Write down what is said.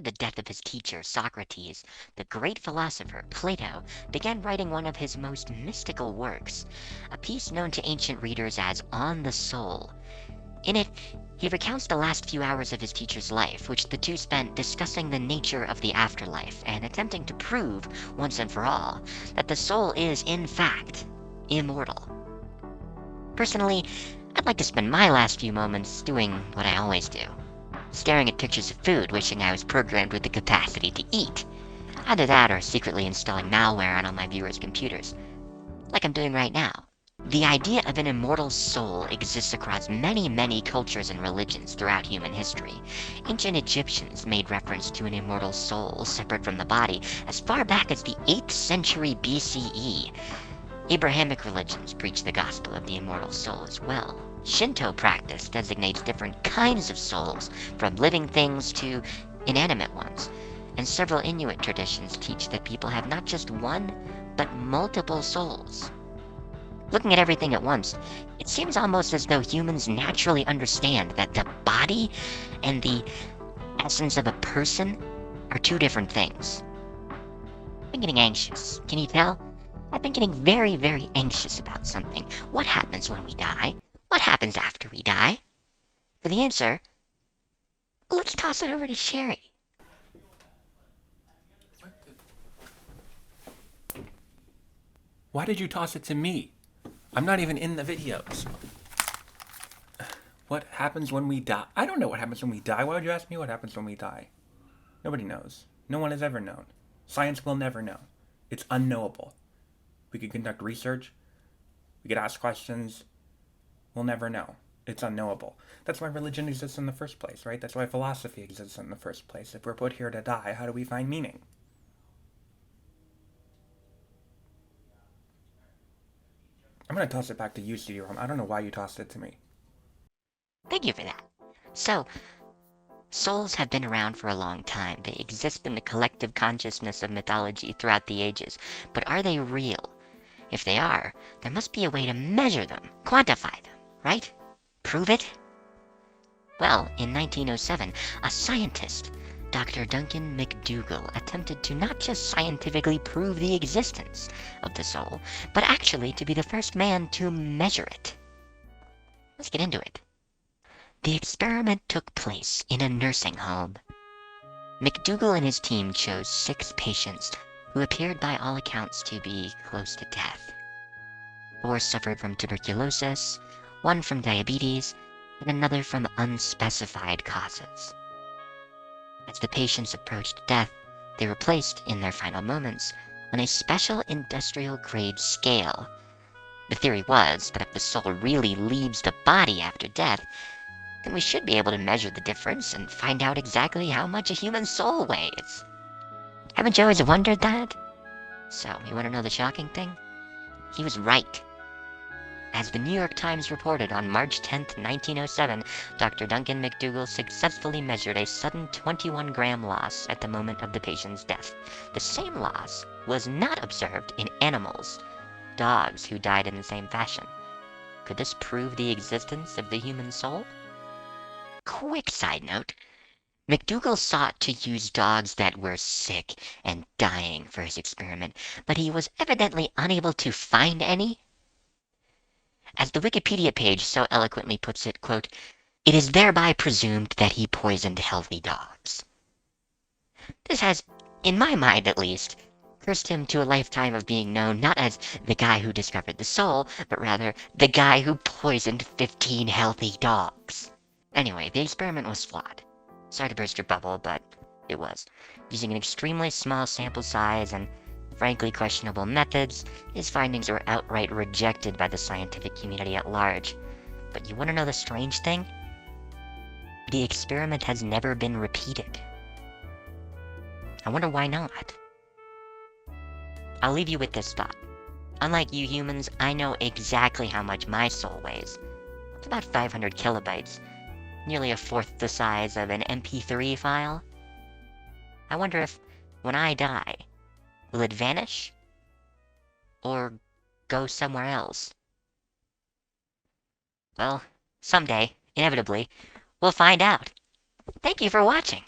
After the death of his teacher, Socrates, the great philosopher, Plato, began writing one of his most mystical works, a piece known to ancient readers as On the Soul. In it, he recounts the last few hours of his teacher's life, which the two spent discussing the nature of the afterlife and attempting to prove, once and for all, that the soul is, in fact, immortal. Personally, I'd like to spend my last few moments doing what I always do. Staring at pictures of food, wishing I was programmed with the capacity to eat. Either that or secretly installing malware on all my viewers' computers. Like I'm doing right now. The idea of an immortal soul exists across many cultures and religions throughout human history. Ancient Egyptians made reference to an immortal soul separate from the body as far back as the 8th century BCE. Abrahamic religions preach the gospel of the immortal soul as well. Shinto practice designates different kinds of souls, from living things to inanimate ones. And several Inuit traditions teach that people have not just one, but multiple souls. Looking at everything at once, it seems almost as though humans naturally understand that the body and the essence of a person are two different things. I'm getting anxious. Can you tell? I've been getting very anxious about something. What happens when we die? What happens after we die? For the answer, let's toss it over to Sherry. Why did you toss it to me? I'm not even in the videos. What happens when we die? I don't know what happens when we die. Why would you ask me what happens when we die? Nobody knows. No one has ever known. Science will never know. It's unknowable. We could conduct research. We could ask questions. We'll never know. It's unknowable. That's why religion exists in the first place, right? That's why philosophy exists in the first place. If we're put here to die, how do we find meaning? I'm going to toss it back to you, CD-ROM. I don't know why you tossed it to me. Thank you for that. So, souls have been around for a long time. They exist in the collective consciousness of mythology throughout the ages. But are they real? If they are, there must be a way to measure them, quantify them, right? Prove it? Well, in 1907, a scientist, Dr. Duncan McDougall, attempted to not just scientifically prove the existence of the soul, but actually to be the first man to measure it. Let's get into it. The experiment took place in a nursing home. McDougall and his team chose 6 patients who appeared by all accounts to be close to death. 4 suffered from tuberculosis, 1 from diabetes, and another from unspecified causes. As the patients approached death, they were placed, in their final moments, on a special industrial-grade scale. The theory was that if the soul really leaves the body after death, then we should be able to measure the difference and find out exactly how much a human soul weighs. Haven't you always wondered that? So, you want to know the shocking thing? He was right. As the New York Times reported on March 10, 1907, Dr. Duncan McDougall successfully measured a sudden 21-gram loss at the moment of the patient's death. The same loss was not observed in animals, dogs who died in the same fashion. Could this prove the existence of the human soul? Quick side note. McDougall sought to use dogs that were sick and dying for his experiment, but he was evidently unable to find any. As the Wikipedia page so eloquently puts it, quote, "It is thereby presumed that he poisoned healthy dogs." This has, in my mind at least, cursed him to a lifetime of being known not as the guy who discovered the soul, but rather the guy who poisoned 15 healthy dogs. Anyway, the experiment was flawed. Sorry to burst your bubble, but it was. Using an extremely small sample size and frankly questionable methods, his findings were outright rejected by the scientific community at large. But you want to know the strange thing? The experiment has never been repeated. I wonder why not? I'll leave you with this thought. Unlike you humans, I know exactly how much my soul weighs. It's about 500 kilobytes, nearly a fourth the size of an MP3 file. I wonder if, when I die, will it vanish? Or go somewhere else? Well, someday, inevitably, we'll find out. Thank you for watching.